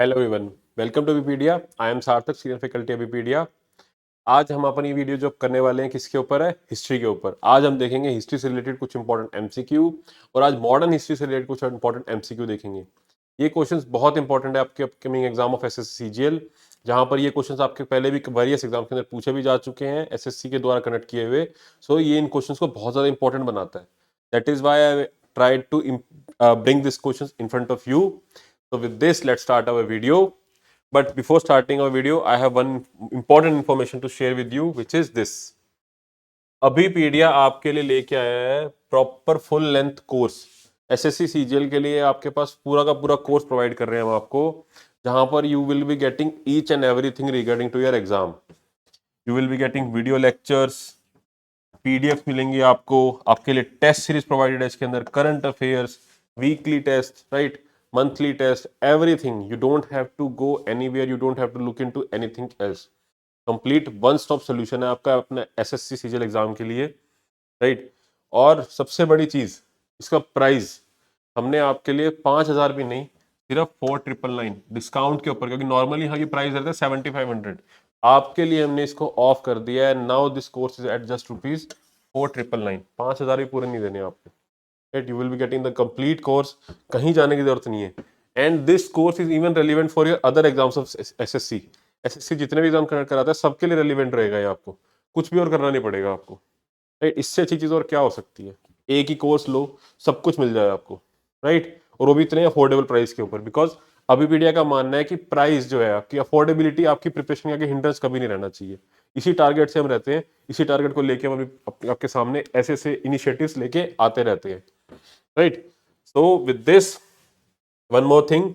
Hello everyone, welcome to Vipedia. I am Sarthak, senior faculty Vipedia. आज हम अपनी वीडियो जो करने वाले हैं किसके ऊपर है? हिस्ट्री के ऊपर। आज हम देखेंगे हिस्ट्री से रिलेटेड कुछ इंपॉर्टेंट एमसीक्यू और आज मॉडर्न हिस्ट्री से रिलेटेड कुछ इंपॉर्टेंट एमसीक्यू देखेंगे। ये क्वेश्चंस बहुत इंपॉर्टेंट है आपके upcoming exam of SSC CGL, जहां पर ये क्वेश्चंस आपके पहले भी वेरियस एग्जाम के अंदर पूछे भी जा चुके हैं एसएससी के द्वारा कनेक्ट किए हुए। सो ये इन क्वेश्चंस को बहुत ज्यादा इंपॉर्टेंट बनाता है। That is why I tried to bring this questions in front of you. So with this, let's start our video. But before starting our video, I have one important information to share with you, which is this. अभी पीडिया आपके लिए लेके आया है proper full length course. SSC CGL के लिए आपके पास पूरा का पूरा कोर्स प्रोवाइड कर रहे हैं हम आपको, जहां पर you will be getting each and everything regarding to your exam. You will be getting video lectures, PDF मिलेंगी आपको, आपके लिए टेस्ट सीरीज प्रोवाइडेड है इसके अंदर, current affairs, weekly test, right, monthly test, everything. You don't have to go anywhere, you don't have to look into anything else. Complete one stop solution है आपका अपने एसएससी सीजीएल एग्जाम के लिए, right. और सबसे बड़ी चीज, इसका प्राइस हमने आपके लिए 5,000 भी नहीं, सिर्फ 4,999 डिस्काउंट के ऊपर, क्योंकि नॉर्मली हाँ ये प्राइस रहता है 7,500। आपके लिए हमने इसको ऑफ कर दिया है। Now this course is at just rupees 4,999। 5,000 भी पूरे नहीं देने आपको, right. You will be getting the complete course, कहीं जाने की जरूरत नहीं है। And this course is even relevant for your other exams of SSC. SSC जितने भी एग्जाम कंडक्ट कराता है सबके लिए रेलिवेंट रहेगा ये, आपको कुछ भी और करना नहीं पड़ेगा आपको, राइट। इससे अच्छी चीज और क्या हो सकती है? एक ही कोर्स लो, सब कुछ मिल जाए आपको, राइट, और वो भी इतने अफोर्डेबल प्राइस के ऊपर। बिकॉज अभिपीडिया का मानना है कि प्राइस जो है आपकी, अफोर्डेबिलिटी आपकी प्रिपरेशन के आगे हिंड्रेंस कभी नहीं रहना चाहिए। इसी टारगेट से हम रहते हैं, इसी टारगेट को लेके हम आपके सामने ऐसे ऐसे इनिशिएटिव्स लेके आते रहते हैं, right. So with this, one more thing,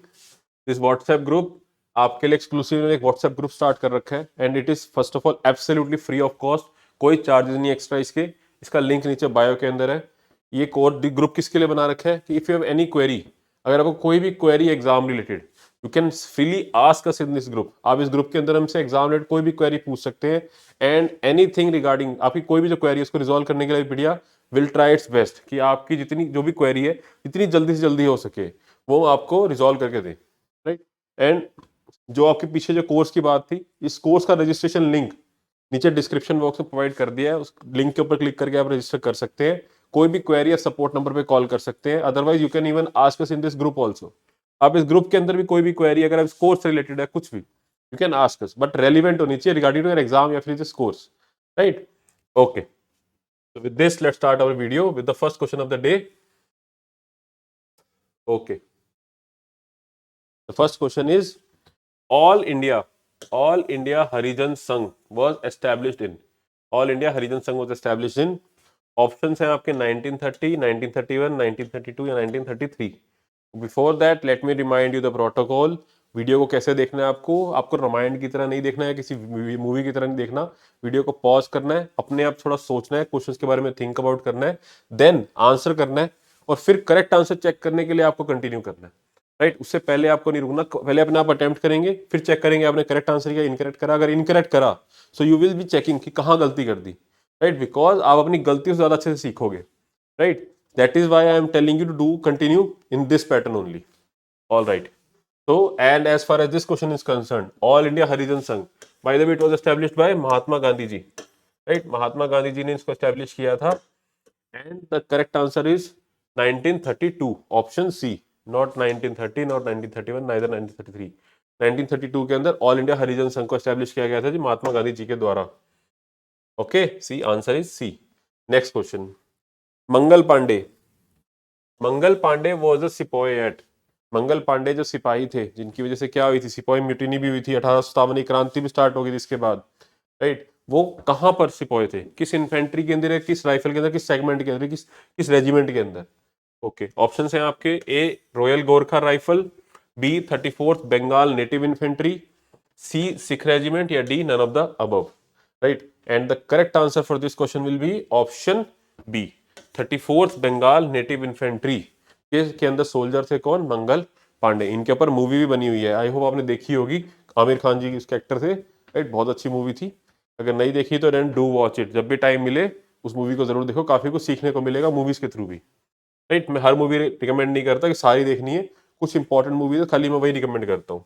this WhatsApp group आपके लिए एक्सक्लूसिव एक व्हाट्सएप ग्रुप स्टार्ट कर रखा है, and it is first of all absolutely free of cost. कोई चार्जेस नहीं एक्स्ट्रा इसके। इसका लिंक नीचे बायो के अंदर है। ये कोड ग्रुप किसके लिए बना रखा है कि if you have any query, अगर आपको कोई भी query exam related, you can freely ask us in this group. आप इस ग्रुप के अंदर हमसे एग्जाम रिलेटेड कोई भी क्वेरी पूछ सकते हैं, एंड एनीथिंग रिगार्डिंग आपकी कोई भी जो क्वेरी है उसको रिजॉल्व करने के लिए video will try it's best कि आपकी जितनी जो भी क्वेरी है जितनी जल्दी से जल्दी हो सके वो आपको रिजॉल्व करके दे, राइट। एंड जो आपके पीछे जो कोर्स की बात थी, इस कोर्स का रजिस्ट्रेशन लिंक नीचे डिस्क्रिप्शन बॉक्स में प्रोवाइड कर दिया है। उस लिंक के ऊपर क्लिक करके आप रजिस्टर कर सकते हैं। कोई भी क्वेरी या सपोर्ट नंबर पे कॉल कर सकते हैं। Otherwise you can even ask us in this group also. आप इस ग्रुप के अंदर भी कोई भी क्वेरी, अगर आप इस कोर्स से रिलेटेड है कुछ भी, you can ask us, but relevant होनी चाहिए रिगार्डिंग टू योर एग्जाम या फिर this course, right. Okay, so with this let's start our video with the first question of the day. Okay, the first question is, all India Harijan Sangh was established in, all India Harijan Sangh was established in, options हैं आपके 1930, 1931, 1932 या 1933। Before that let me remind you the protocol. Video को कैसे देखना है आपको रामायण की तरह नहीं देखना है, किसी मूवी की तरह नहीं देखना। वीडियो को पॉज करना है, अपने आप थोड़ा सोचना है, क्वेश्चंस के बारे में थिंक अबाउट करना है, देन आंसर करना है, और फिर करेक्ट आंसर चेक करने के लिए आपको कंटिन्यू करना है, राइट। उससे पहले आपको नहीं रुकना, पहले अपने आप अटेम्प्ट करेंगे, फिर चेक करेंगे आपने करेक्ट आंसर किया, इनकरेक्ट करा। अगर इनकरेक्ट करा so you will be checking कि कहाँ गलती कर दी, राइट, बिकॉज आप अपनी गलतियों से ज्यादा अच्छे से सीखोगे, right. That is why I am telling you to do continue in this pattern only. All right. So, and as far as this question is concerned, All India Harijan Sangh, by the way, it was established by Mahatma Gandhi ji, right? Mahatma Gandhi ji ने इसको establish किया था, and the correct answer is 1932, option C, not 1930, not 1931, neither 1933। 1932 के अंदर all India हरिजन संघ को establish किया गया था जी महात्मा गांधी जी के द्वारा। Okay, C answer is C. Next question, Mangal Pandey. Mangal Pandey was a sipahi at, Mangal Pandey जो सिपाही थे जिनकी वजह से क्या हुई थी, सिपाही म्यूटिनी भी हुई थी, 1857 क्रांति भी स्टार्ट हो गई थी इसके बाद, राइट। वो कहां पर सिपाही थे, किस इन्फेंट्री के अंदर, किस राइफल के अंदर, किस सेगमेंट के अंदर, किस रेजिमेंट के अंदर? ओके, ऑप्शंस हैं आपके, A royal Gorkha rifle, B 34th Bengal native infantry, C Sikh regiment, या D none of the above, right. And the correct answer for this question will be option B, 34th Bengal native infantry के अंदर soldier थे कौन? मंगल पांडे। इनके ऊपर movie भी बनी हुई है, आई होप आपने देखी होगी, आमिर खान जी इसके एक्टर थे, राइट। बहुत अच्छी मूवी थी, अगर नहीं देखी तो देन डू वॉच इट, जब भी टाइम मिले उस मूवी को जरूर देखो, काफी कुछ सीखने को मिलेगा मूवीज के थ्रू भी, राइट। मैं हर मूवी रिकमेंड नहीं करता कि सारी देखनी है, कुछ इंपॉर्टेंट मूवी है खाली मैं वही रिकमेंड करता हूँ,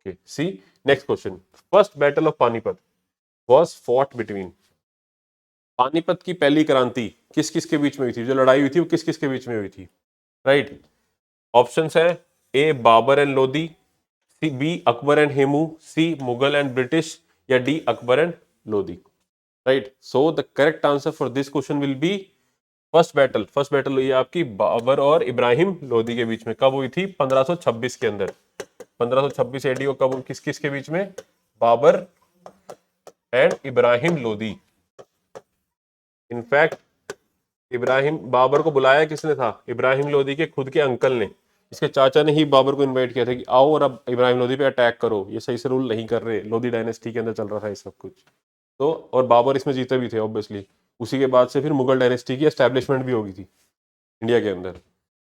okay, C next question, first battle of Panipat was fought between, Panipat की पहली क्रांति किस किस के बीच में हुई थी, जो लड़ाई हुई थी वो किस किस के बीच में हुई थी, राइट। ऑप्शंस है A Babar and Lodhi, C B Akbar and Hemu, C Mughal and British, या D Akbar and Lodhi, right. So the correct answer for this question will be first battle हुई है आपकी बाबर और इब्राहिम लोधी के बीच में, कब हुई थी 1526 के अंदर, 1526 एडी को, कब किस किस के बीच में, बाबर एंड इब्राहिम लोधी। इनफैक्ट इब्राहिम बाबर को बुलाया किसने था, इब्राहिम लोधी के खुद के अंकल ने, इसके चाचा ने ही बाबर को इनवाइट किया था कि आओ और अब इब्राहिम लोधी पे अटैक करो, ये सही से रूल नहीं कर रहे, लोधी डायनेस्टी के अंदर चल रहा था ये सब कुछ। तो और बाबर इसमें जीते भी थे ऑब्वियसली। उसी के बाद से फिर मुगल डायनेस्टी की एस्टैब्लिशमेंट भी होगी थी इंडिया के अंदर,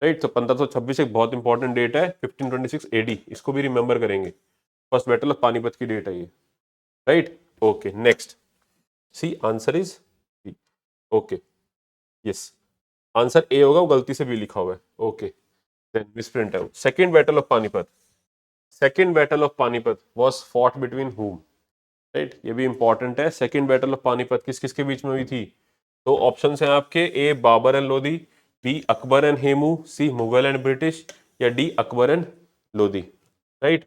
राइट। तो 1526 एक बहुत इंपॉर्टेंट डेट है, 1526 एडी, इसको भी रिमेंबर करेंगे, फर्स्ट बैटल ऑफ पानीपत की डेट है ये, right. Okay next, C answer is okay, yes answer A होगा, वो गलती से भी लिखा हुआ है, ओके देन मिसप्रिंट है। Second battle of Panipat, second battle of Panipat was fought between whom, right, ये भी इंपॉर्टेंट है। सेकंड बैटल ऑफ पानीपत किस किस के बीच में हुई थी, तो ऑप्शंस हैं आपके A Babar and Lodhi, B Akbar and Hemu, C Mughal and British, या D Akbar and Lodhi, right.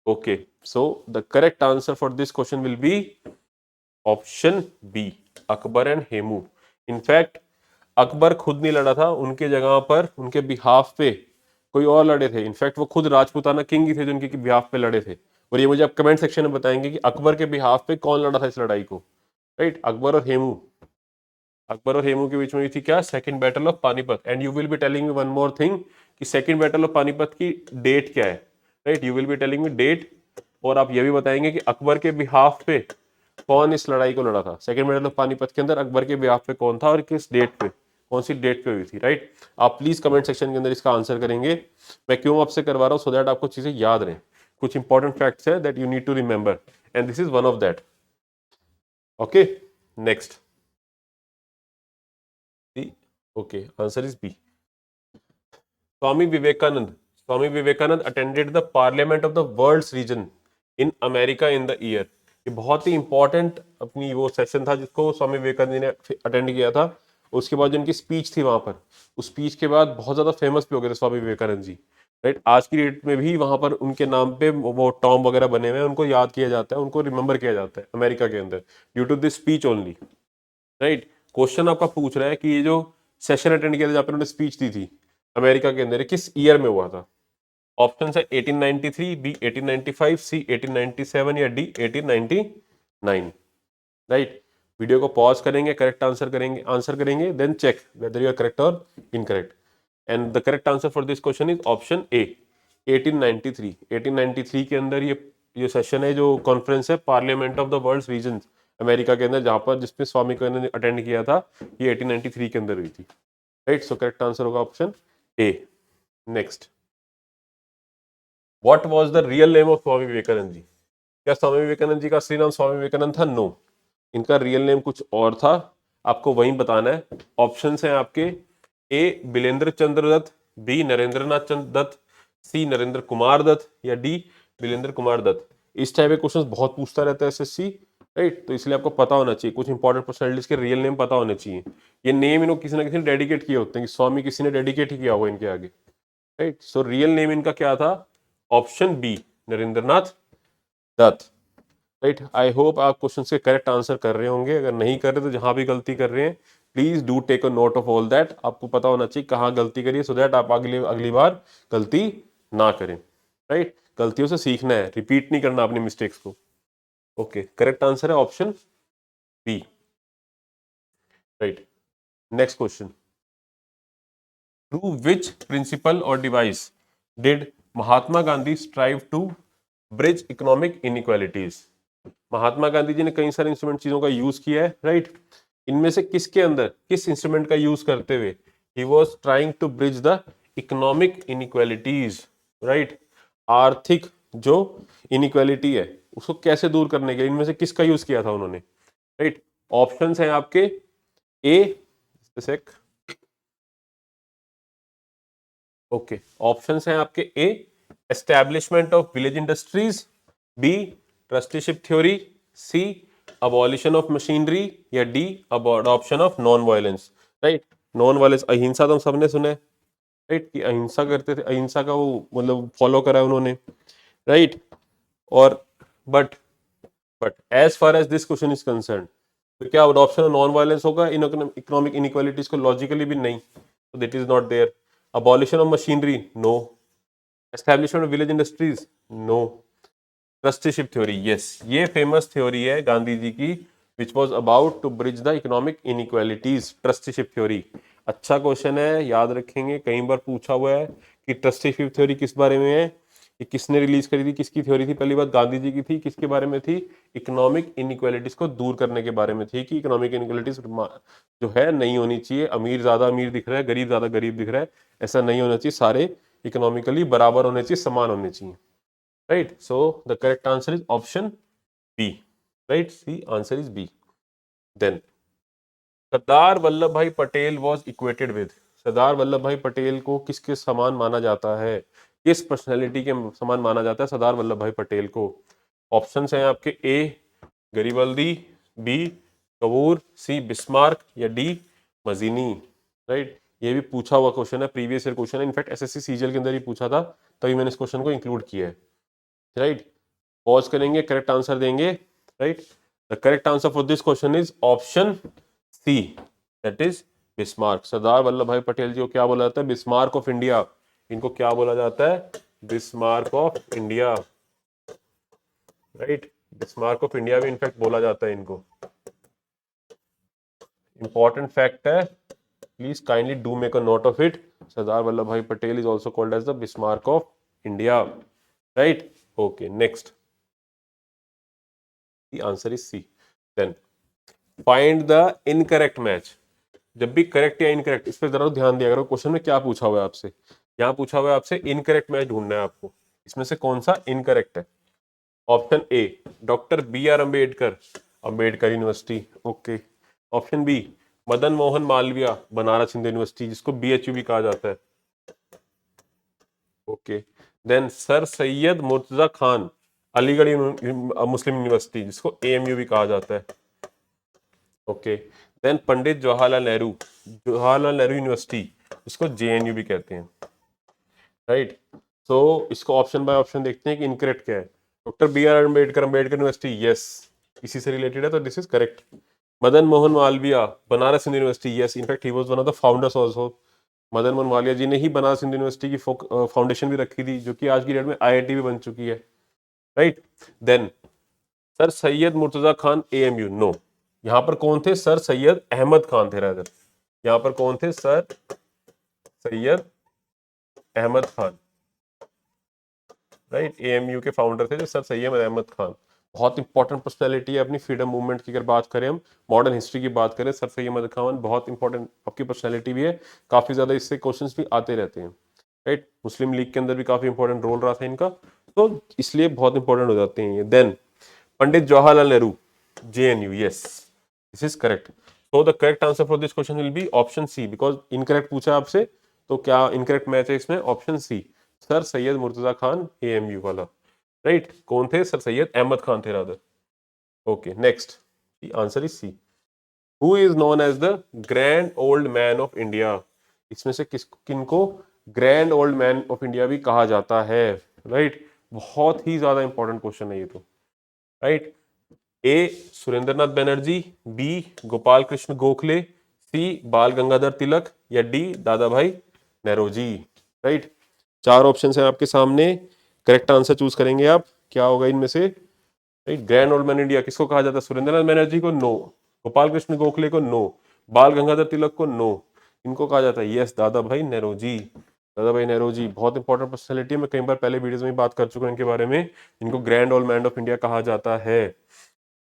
Okay, so the correct answer for this question will be option B, Akbar and Hemu. In fact Akbar खुद नहीं लड़ा था, उनके जगह पर उनके बिहाफ पे कोई और लड़े थे। इनफैक्ट वो खुद राजपूताना किंग ही थे जो उनके बिहाफ पे लड़े थे, और ये मुझे आप कमेंट सेक्शन में बताएंगे कि अकबर के बिहाफ पे कौन लड़ा था इस लड़ाई को, राइट। अकबर और हेमू, अकबर और हेमू के बीच में हुई थी क्या, second battle of Panipat. And you will be telling me one more thing कि सेकंड बैटल ऑफ पानीपत की डेट क्या है, right, you will be telling me date, और आप ये भी बताएंगे कि अकबर के बिहाफ पे कौन इस लड़ाई को लड़ा था, सेकंड बैटल ऑफ पानीपत के अंदर अकबर के बिहाफ पे कौन था और किस डेट पे, कौन सी डेट पे हुई थी, राइट। आप प्लीज कमेंट सेक्शन के अंदर इसका आंसर करेंगे। मैं क्यों आपसे करवा रहा हूँ, सो दैट आपको चीजें याद रहें, कुछ इंपॉर्टेंट फैक्ट्स है that you need to remember, and this is one of that. Okay next, okay answer is B, Swami Vivekananda, Swami Vivekananda attended the parliament of the world's religion in America in the year. ये बहुत ही important अपनी वो session था जिसको स्वामी विवेकानंद ने attend किया था। उसके बाद जो उनकी स्पीच थी वहां पर, उस स्पीच के बाद बहुत ज्यादा फेमस भी हो गए थे स्वामी विवेकानंद जी, राइट। आज की डेट में भी वहां पर उनके नाम पे वो टॉम वगैरह बने हुए हैं, उनको याद किया जाता है, उनको रिमेंबर किया जाता है अमेरिका के अंदर due to this speech only, right. Question आपका पूछ रहा है कि ये जो सेशन अटेंड किया था जहाँ पे उन्होंने स्पीच दी थी अमेरिका के अंदर, किस ईयर में हुआ था। ऑप्शन है 1893, बी 1895, सी 1897, या डी 1899, राइट। वीडियो को पॉज करेंगे, करेक्ट आंसर करेंगे then check whether you are correct or incorrect. And the correct answer for this question is option A 1893। 1893 के अंदर ये सेशन है, जो कॉन्फ्रेंस है parliament of the world religion America के अंदर, जहां पर जिसमें स्वामी ने अटेंड किया था, ये 1893 के अंदर हुई थी, राइट। सो करेक्ट आंसर होगा option A. Next, what was the real name of Swami Vivekananda ji, क्या स्वामी विवेकानंद जी का असली नाम स्वामी विवेकानंद था, नो, इनका रियल नेम कुछ और था, आपको वही बताना है। ऑप्शंस हैं आपके ए बिलेंद्र चंद्र दत्त, बी नरेंद्रनाथ चंद्र दत्त, सी नरेंद्र कुमार दत्त, या डी बिलेंद्र कुमार दत्त। इस टाइप के क्वेश्चंस बहुत पूछता रहता है एसएससी, राइट। तो इसलिए आपको पता होना चाहिए, कुछ इंपॉर्टेंट पर्सनैलिटीज के रियल नेम पता होने चाहिए। ये नेम इनको किसी ना किसी ने डेडिकेट किए होते हैं कि स्वामी किसी ने डेडिकेट ही किया होगा इनके आगे, राइट। सो रियल नेम इनका क्या था, option B Narendranath Dutt, right. I hope आप क्वेश्चन के करेक्ट आंसर कर रहे होंगे, अगर नहीं कर रहे तो जहां भी गलती कर रहे हैं please do take a note of all that, आपको पता होना चाहिए कहाँ गलती करिए, सो दैट आप अगली बार गलती ना करें, राइट। गलतियों से सीखना है, रिपीट नहीं करना अपनी मिस्टेक्स को। ओके, करेक्ट आंसर है option B, right. Next question, through which principle or device did Mahatma Gandhi strive to bridge economic inequalities. Mahatma Gandhi ji ने कई सारे इंस्ट्रूमेंट चीजों का यूज किया है, राइट। इनमें से किसके अंदर किस इंस्ट्रूमेंट का यूज करते हुए ही was trying to bridge the economic inequalities, right. आर्थिक जो इनइक्वालिटी है उसको कैसे दूर करने के लिए इनमें से किसका यूज किया था उन्होंने, राइट। ऑप्शंस हैं आपके ए सेक ओके, ऑप्शंस हैं आपके A establishment of village industries, B trusteeship theory, C abolition of machinery, या D adoption of non violence. Right, non violence, अहिंसा तो हम सबने सुना है, राइट, कि अहिंसा करते थे, अहिंसा का वो मतलब फॉलो करा है उन्होंने, राइट। और but but as far as this question is concern, तो क्या अडॉप्शन ऑफ नॉन वायलेंस होगा इन इकोनॉमिक इनइक्वालिटीज को? लॉजिकली भी नहीं, तो that is not there. Abolition of machinery, no. Establishment of village industries, no. Trusteeship theory, yes, ये famous theory है गांधी जी की, which was about to bridge the economic inequalities, trusteeship theory. अच्छा question है, याद रखेंगे, कई बार पूछा हुआ है कि ट्रस्टीशिप थ्योरी किस बारे में है, ये किसने रिलीज करी थी, किसकी थ्योरी थी? पहली बात गांधी जी की थी, किसके बारे में थी? इकोनॉमिक इनइक्वालिटीज को दूर करने के बारे में थी, कि इकोनॉमिक इनइक्वालिटीज जो है नहीं होनी चाहिए, अमीर ज्यादा अमीर दिख रहा है, गरीब ज्यादा गरीब दिख रहा है, ऐसा नहीं होना चाहिए, सारे इकोनॉमिकली बराबर होने चाहिए, समान होने चाहिए। Right, so the correct answer is option B. Right, C answer is B. Then Sardar Vallabh Bhai Patel was equated with, सरदार वल्लभ भाई पटेल को किसके समान माना जाता है, किस पर्सनैलिटी के समान माना जाता है सरदार वल्लभ भाई पटेल को? ऑप्शंस हैं आपके, ए गरिबल्दी, बी कपूर, सी बिस्मार्क, या डी मजीनी। राइट, ये भी पूछा हुआ क्वेश्चन है, प्रीवियस ईयर क्वेश्चन है, इनफैक्ट एसएससी सीजीएल के अंदर ही पूछा था, तभी मैंने इस क्वेश्चन को इंक्लूड किया है। राइट, पॉज करेंगे, करेक्ट आंसर देंगे। Right, the correct answer for this question is option C, that is Bismarck. Sardar Vallabh Bhai Patel ji को क्या बोला जाता है? Bismarck of India. इनको क्या बोला जाता है? Bismarck of India. Right, Bismarck of India भी इनफैक्ट बोला जाता है इनको। इंपॉर्टेंट फैक्ट है, please kindly do make a note of it. Sardar Vallabh Bhai Patel is also called as the Bismarck of India. Right, okay, next, the answer is C. Then find the incorrect match। जब भी correct या incorrect, इस पर जरूर ध्यान दिया करो, क्वेश्चन में क्या पूछा हुआ है आपसे, यहाँ पूछा हुआ है आपसे इनकरेक्ट मैच ढूंढना है आपको, इसमें से कौन सा इनकरेक्ट है? Option A doctor B R Ambedkar, Ambedkar university, okay. Option B Madan Mohan Malviya, Banaras Hindu university, जिसको बीएचयू भी कहा जाता है, okay. Then sir Syed Murtaza Khan, Aligarh Muslim university, जिसको एएमयू भी कहा जाता है, okay. Then Pandit Jawaharlal Nehru, Jawaharlal Nehru university, जिसको जेएनयू भी कहते हैं। राइट, तो इसको ऑप्शन बाय ऑप्शन देखते हैं कि इनकरेक्ट क्या है। Doctor B R Ambedkar, Ambedkar university, yes, इसी से रिलेटेड है, तो this is correct. Madan Mohan Malviya, Banaras Hindu university, yes, in fact he was one of the founders also. Madan Mohan Malviya ji ने ही बनारस हिंदू यूनिवर्सिटी की फाउंडेशन भी रखी थी, जो कि आज की डेट में आईआईटी भी बन चुकी है। Right, then sir Syed Murtaza Khan, AMU, no. यहाँ पर कौन थे? सर सैयद अहमद खान थे रादर। यहाँ पर कौन थे? Sir Syed Ahmad Khan. Right, AMU के फाउंडर थे जो सर सैयद अहमद खान। बहुत इंपॉर्टेंट पर्सनैलिटी है अपनी फ्रीडम मूवमेंट की, अगर बात करें हम मॉडर्न हिस्ट्री की बात करें, सर सैयद अहमद खान बहुत इंपॉर्टेंट आपकी पर्सनैलिटी भी है, काफी ज्यादा इससे क्वेश्चंस भी आते रहते हैं। राइट, मुस्लिम लीग के अंदर भी काफी इंपॉर्टेंट रोल रहा था इनका, तो इसलिए बहुत इंपॉर्टेंट हो जाते हैं ये। Then Pandit Jawaharlal Nehru, JNU, yes, this is correct. So the correct answer for this question will be option C, because incorrect पूछा आपसे, तो क्या incorrect मैच है इसमें? Option C, sir Syed Murtaza Khan, AMU वाला। राइट, कौन थे? सर सैयद अहमद खान थे rather. Okay, next, answer is C. Who is known as the grand old man of India? इसमें से किनको grand old man of India भी कहा जाता है? राइट, बहुत ही ज्यादा इंपॉर्टेंट क्वेश्चन है ये तो। राइट, ए सुरेंद्रनाथ बनर्जी, बी गोपाल कृष्ण गोखले, सी बाल गंगाधर तिलक, या डी दादा भाई नौरोजी। राइट, चार ऑप्शन है आपके सामने, करेक्ट आंसर चूज करेंगे आप, क्या होगा इनमें से? Right, grand old man India किसको कहा जाता है? सुरेंद्रनाथ बनर्जी को, नो। गोपाल कृष्ण गोखले को, नो। बाल गंगाधर तिलक को, नो। इनको कहा जाता है यस, दादा भाई नौरोजी। दादा भाई नौरोजी बहुत इंपॉर्टेंट पर्सनैलिटी है, मैं कई बार पहले वीडियोस में बात कर चुका हूं इनके बारे में। इनको grand old man of India कहा जाता है।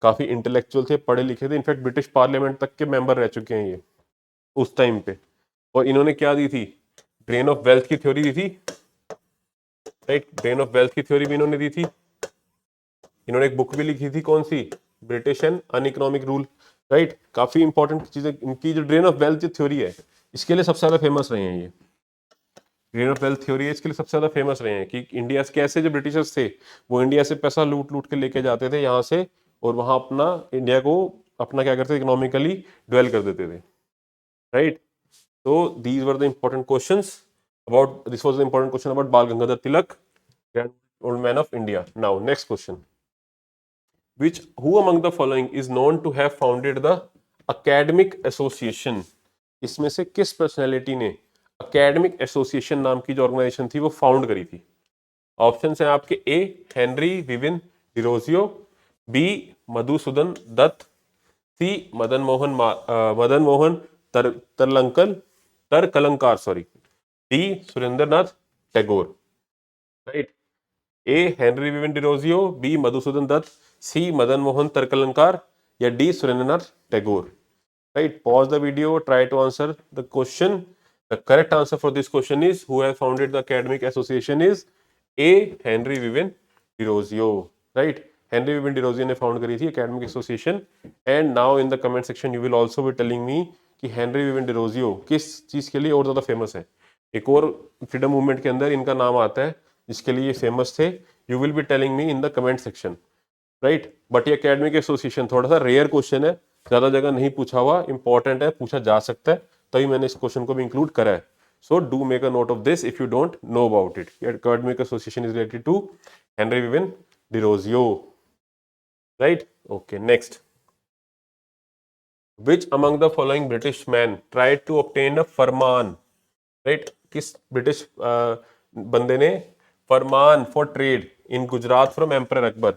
काफी इंटेलेक्चुअल थे, पढ़े लिखे थे, इनफैक्ट ब्रिटिश पार्लियामेंट तक के मेंबर रह चुके हैं ये उस टाइम पे। और इन्होंने क्या दी थी? ड्रेन ऑफ वेल्थ की थ्योरी दी थी। राइट, ड्रेन ऑफ वेल्थ की थ्योरी भी इन्होंने दी थी। इन्होंने एक बुक भी लिखी थी, कौन सी? British and uneconomic rule. Right, काफी इंपॉर्टेंट चीजें इनकी, जो ड्रेन ऑफ वेल्थ थ्योरी है, इसके लिए सबसे ज्यादा फेमस रहे हैं ये। ग्रेन ऑफ वेल्थ थ्योरी इसके लिए सबसे ज्यादा फेमस रहे हैं कि इंडिया से कैसे जो ब्रिटिशर्स थे वो इंडिया से पैसा लूट लूट के लेके जाते थे यहाँ से, और वहां अपना इंडिया को अपना क्या करते थे, इकोनॉमिकली डेवलप कर देते थे, right. So these were the important questions about, this was the important question about Bal Gangadhar Tilak, grand old man of India. Now next question. Which, who among the following is known to have founded the Academic Association? इसमें से किस personality ने academic association नाम की जो organisation थी वो found करी थी? ऑप्शन है आपके A Henry woven Derozio, B Madhusudan Dutt, C Madan Mohan तरलंकल Tarkalankar sorry, D Surendranath Tagore, right. A Henry woven Derozio, B Madhusudan Dutt, C Madan Mohan Tarkalankar, या D Surendranath Tagore, right. Pause the video, try to answer the question. The correct answer for this question is who has founded the academic association is A Henry woven Derozio, right. Henry woven Derozio ने found करी थी academic association. And now in the comment section you will also be telling मी कि Henry woven Derozio किस चीज के लिए और ज्यादा फेमस है. एक और फ्रीडम मूवमेंट के अंदर इनका नाम आता है जिसके लिए फेमस थे. You will be telling me in the comment section, right. But ये एकेडमिक एसोसिएशन थोड़ा सा रेयर क्वेश्चन है, ज्यादा जगह नहीं पूछा हुआ, इंपॉर्टेंट है, पूछा जा सकता है, तभी मैंने इस क्वेश्चन को भी इंक्लूड करा है. So do make a note of this if you don't know about it. Academic association is related to Henry woven Derozio, right. Okay, next. Which among the following British men tried to obtain a फरमान, right. किस British बंदे ने फरमान for trade in Gujarat from emperor Akbar,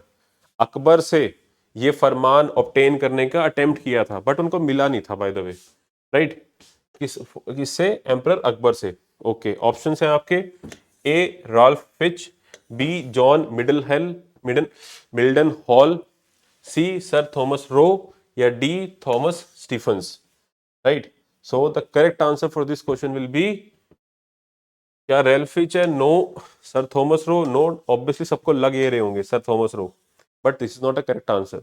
Akbar से ये फरमान obtain करने का attempt किया था बट उनको मिला नहीं था, बाय द वे, राइट. किससे? एम्परर अकबर से. ओके, ऑप्शन है आपके A Ralph Fitch, B John Mildenhall, C sir Thomas Roe, या D Thomas Stephens, right. So the correct answer for this question will be, क्या Ralph Fitch है? No. Sir Thomas Roe? No. Obviously सबको लग ये रहे होंगे sir Thomas Roe, but this is not a correct answer.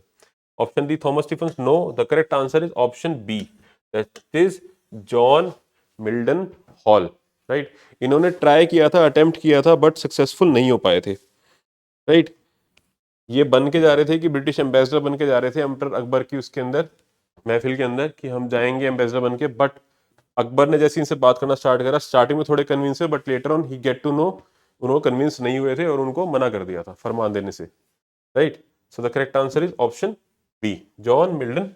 Option D Thomas Stephens, no. The correct answer is option B, that is John Mildenhall, right. इन्होंने try किया था, attempt किया था, बट सक्सेसफुल नहीं हो पाए थे, right. ये बन के जा रहे थे कि ब्रिटिश एम्बेसडर बन के जा रहे थे एम्परर अकबर की उसके अंदर महफिल के अंदर कि हम जाएंगे एम्बेसडर बन के, बट अकबर ने जैसे इनसे बात करना स्टार्ट करा, स्टार्टिंग में थोड़े कन्विंस हुए but later on he get to know उन्होंने कन्विंस नहीं हुए थे और उनको मना कर दिया था फरमान देने से, right. So the correct answer is option B, John मिल्डन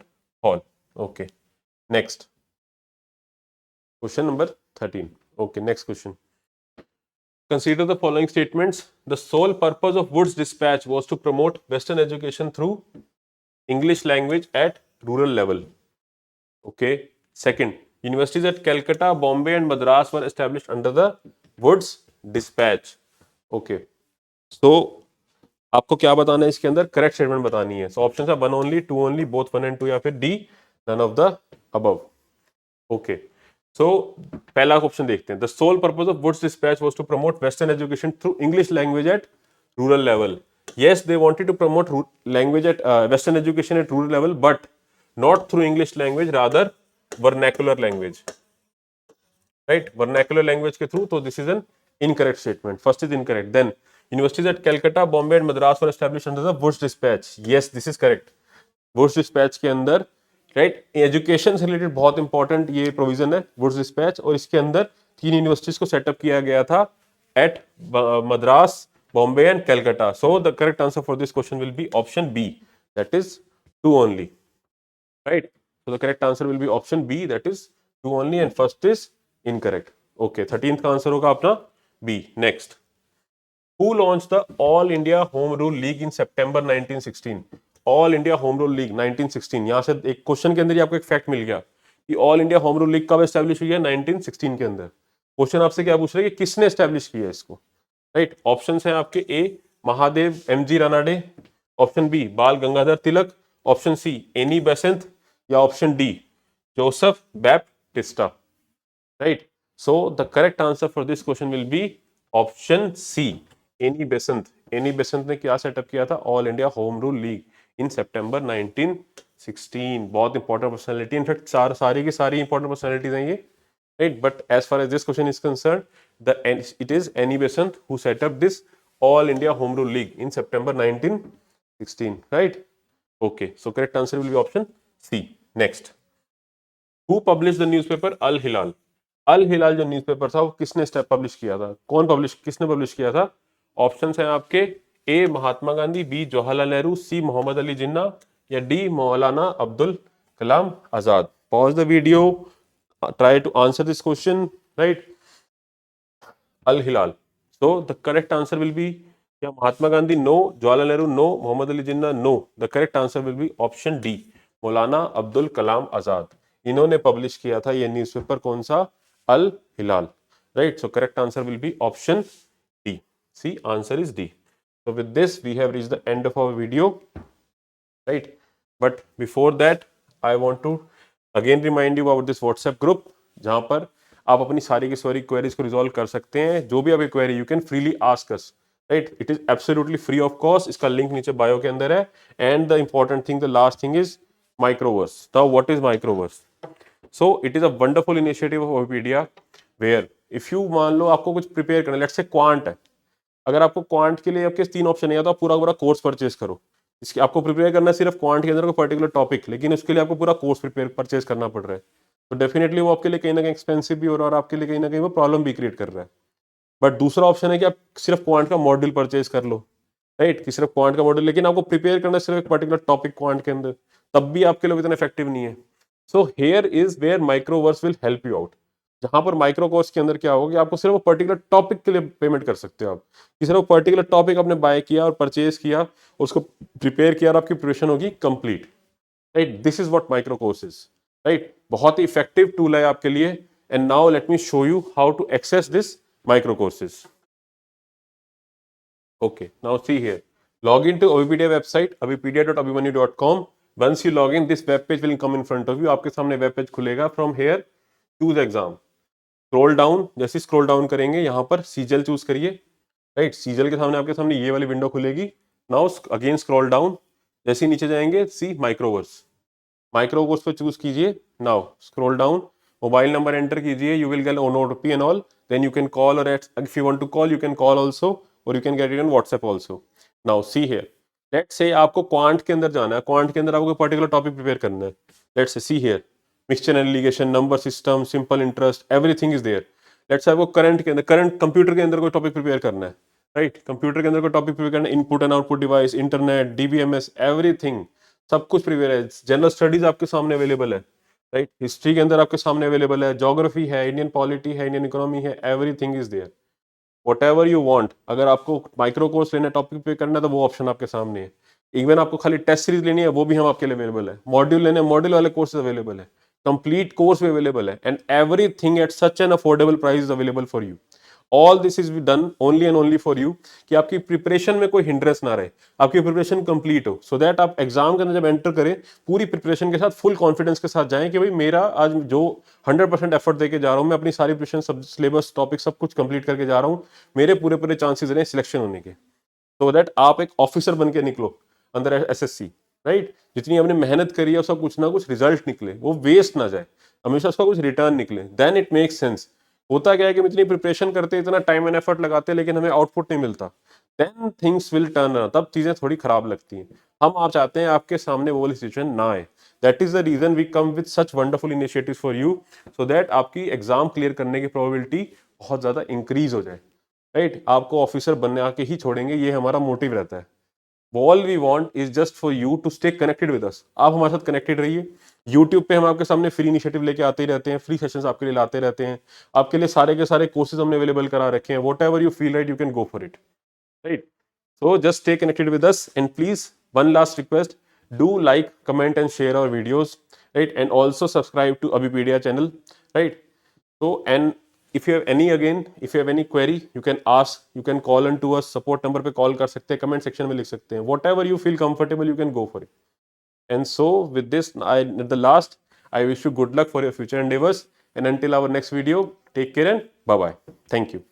hall. Okay, next question number 13. Okay, next question. Consider the following statements. The sole purpose of Wood's dispatch was to promote Western education through English language at rural level. Okay. Second, universities at Calcutta, Bombay and Madras were established under the Wood's dispatch. Okay. So आपको क्या बताना है इसके अंदर? Correct statement बतानी है. So option है 1 only, 2 only, both 1 and 2, या फिर D none of the above. Okay. सो पहला क्वेश्चन देखते हैं. The sole purpose of Wood's dispatch was to promote western education through English language at rural level. Yes, they wanted to promote language at western education at rural level, but not through English language, rather vernacular language, right. Vernacular language के through. तो this is an incorrect statement. First is incorrect. Then universities at Calcutta, Bombay and Madras were established under the Wood's dispatch. Yes, this is correct. Woods dispatch के अंदर, right, education से related बहुत important ये provision है woods dispatch, और इसके अंदर 3 universities को सेटअप किया गया था at Madras, Bombay and Calcutta. So the correct answer for this question will be option B, that is 2 only, right. So the correct answer will be option B, that is 2 only, and first is incorrect. Okay, 13th का आंसर होगा अपना B. Next. Who launched the All India Home Rule League in September 1916? All India home rule league 1916. यहां से एक question के अंदर ही आपको एक फैक्ट मिल गया कि all India home rule league कब एस्टैब्लिश हुई है? 1916 के अंदर. क्वेश्चन आपसे क्या पूछ रहे हैं कि किसने एस्टैब्लिश किया इसको, राइट. ऑप्शन है आपके A Mahadev MG Ranade, option B Bal Gangadhar Tilak, option C Annie Besant, या option D Joseph Baptista, right. So the correct answer for this question will be option C, Annie Besant. Annie Besant ने क्या सेटअप किया था? All India home rule league in September 1916. बहुत important personality, in fact सारी की सारी important personalities हैं ये, right. But as far as this question is concern, It is Annie Besant who set up this All India Home Rule League in September 1916, right? Okay, so correct answer will be option C. Next, who published the newspaper Al Hilal? Al Hilal जो newspaper था वो किसने step publish किया था? किसने publish किया था? Options हैं आपके, ए महात्मा गांधी, बी जवाहरलाल नेहरू, सी मोहम्मद अली जिन्ना, या D Maulana Abdul Kalam Azad. Pause the video, try to answer this question, right? Al Hilal. So the correct answer will be, yeah, Mahatma Gandhi, no. Jawaharlal Nehru, no. Muhammad Ali Jinnah, no. The correct answer will be option D. मौलाना अब्दुल कलाम आजाद. इन्होंने publish किया था ये newspaper, कौन सा? अल हिलाल, right? So correct answer will be option D. See, answer is D. So with this we have reached the end of our video, right? But before that I want to again remind you about this WhatsApp group, जहाँ पर आप अपनी सारी की सारी queries को resolve कर सकते हैं. जो भी आपकी query, you can freely ask us, right? It is absolutely free of cost. इसका लिंक नीचे बायो के अंदर है. And the important thing, the last thing is Microverse. Now what is Microverse? So it is a wonderful initiative of Wikipedia, where if you मान लो आपको कुछ prepare करना है, लेट्स से क्वांट है. अगर आपको क्वांट के लिए आपके 3 ऑप्शन है, या तो आप पूरा पूरा कोर्स परचेज करो. इसके आपको प्रिपेयर करना है सिर्फ क्वांट के अंदर कोई पर्टिकुलर टॉपिक, लेकिन उसके लिए आपको पूरा कोर्स प्रिपेयर परचेज करना पड़ रहा है. तो डेफिनेटली वो आपके लिए कहीं ना कहीं एक्सपेंसिव भी हो रहा है और आपके लिए कहीं ना कहीं वो प्रॉब्लम भी क्रिएट कर रहा है. बट दूसरा ऑप्शन है कि आप सिर्फ क्वांट का मॉड्यूल परचेज कर लो, राइट? कि सिर्फ क्वांट का मॉड्यूल, लेकिन आपको प्रिपेयर करना सिर्फ एक पर्टिकुलर टॉपिक क्वांट के अंदर, तब भी आपके लिए इतना इफेक्टिव नहीं है. So here is where Microverse will help you out. जहां पर माइक्रो कोर्स के अंदर क्या होगा कि आपको सिर्फ पर्टिकुलर टॉपिक के लिए पेमेंट कर सकते हो आप. कि सिर्फ पर्टिकुलर टॉपिक आपने बाय किया और परचेज किया, उसको प्रिपेयर किया और आपकी प्रिपरेशन होगी complete, right? This is what micro course is, right? बहुत ही इफेक्टिव टूल है आपके लिए. And now let me show you how to access this micro courses. Okay, now see here. Log into Abipedia website, abipedia.abhimanyu.com. Once you log in, this web page will come in front of you. आपके सामने web page खुलेगा. From here, choose exam. Scroll down. जैसे scroll down करेंगे, यहाँ पर CGL choose करिए. Right? CGL के सामने आपके सामने ये वाली window खुलेगी. Now again scroll down. जैसे नीचे जाएंगे, see microverse. Microverse पे choose कीजिए. Now scroll down. Mobile number enter कीजिए. You will get an OTP and all. Then you can call, or if you want to call, you can call also. और you can get it on WhatsApp also. Now see here, let's say आपको quant के अंदर जाना है. Quant के अंदर आपको particular topic prepare करना है. Let's say see here, mixture and allegation, number system, simple interest, everything is there. Let's say आपको करंट के अंदर, करंट कंप्यूटर के अंदर कोई टॉपिक प्रिपेयर करना है, राइट? कंप्यूटर के अंदर कोई टॉपिक प्रिपेयर करना है, input and output device, internet, DBMS, everything, सब कुछ प्रिपेयर है. जनरल स्टडीज आपके सामने अवेलेबल है, राइट? हिस्ट्री के अंदर आपके सामने अवेलेबल है, ज्योग्राफी है, इंडियन पॉलिटी है, इंडियन इकोनॉमी है, everything is there. Whatever you want. अगर आपको माइक्रो कोर्स लेना है, टॉपिक पे करना है, तो वो ऑप्शन आपके सामने है. इवन आपको खाली टेस्ट सीरीज लेनी है, वो भी हम आपके लिए अवेलेबल है. मॉड्यूल लेने, मॉड्यूल वाले कोर्सेज अवेलेबल है. कंप्लीट कोर्स भी अवेलेबल है. And everything at such an affordable price is available for you. All this is done only and only for you, कि आपकी प्रिपरेशन में कोई हिंड्रेंस ना रहे, आपकी प्रिपरेशन कंप्लीट हो, सो दैट आप एग्जाम के अंदर जब एंटर करें, पूरी प्रिपरेशन के साथ, फुल कॉन्फिडेंस के साथ जाएं कि भाई मेरा आज जो 100% एफर्ट देके जा रहा हूं, मैं अपनी सारी प्रिपरेशन, सब सिलेबस, टॉपिक सब कुछ कंप्लीट करके जा रहा हूं, मेरे पूरे पूरे चांसेस रहे सिलेक्शन होने के, सो दैट आप एक ऑफिसर बन के निकलो अंदर एसएससी, राइट? जितनी आपने मेहनत करी है उसका कुछ ना कुछ रिजल्ट निकले, वो वेस्ट ना जाए, हमेशा उसका कुछ रिटर्न निकले. Then it makes sense. होता क्या है कि हम इतनी प्रिपरेशन करते हैं, इतना टाइम एंड एफर्ट लगाते हैं, लेकिन हमें आउटपुट नहीं मिलता. Then things will turn around, तब चीजें थोड़ी खराब लगती हैं. हम आप चाहते हैं आपके सामने वो वाली सिचुएशन ना आए. That is the reason we come with such wonderful initiatives for you, so that आपकी एग्जाम क्लियर करने की प्रोबेबिलिटी बहुत ज्यादा इंक्रीज हो जाए, राइट? आपको ऑफिसर बनने आके ही छोड़ेंगे, ये हमारा मोटिव रहता है. All we want is just for you to stay connected with us. आप हमारे साथ कनेक्टेड रहिए. यूट्यूब पे हम आपके सामने फ्री इनिशिएटिव लेके आते ही रहते हैं, फ्री सेशंस आपके लिए लाते रहते हैं. आपके लिए सारे के सारे कोर्सेज हमने अवेलेबल करा रखे हैं. Whatever you feel right, you can go for it, right? So just stay connected with us, and please, one last request, do like, comment and share our videos, right? And also subscribe to Abipedia channel, right? So, and if you have any query, you can ask, you can call on to us, support number पे call कर सकते हैं, comment section में लिख सकते हैं. Whatever you feel comfortable, you can go for it. And so with this, at the last, I wish you good luck for your future endeavors, and until our next video, take care and bye bye. Thank you.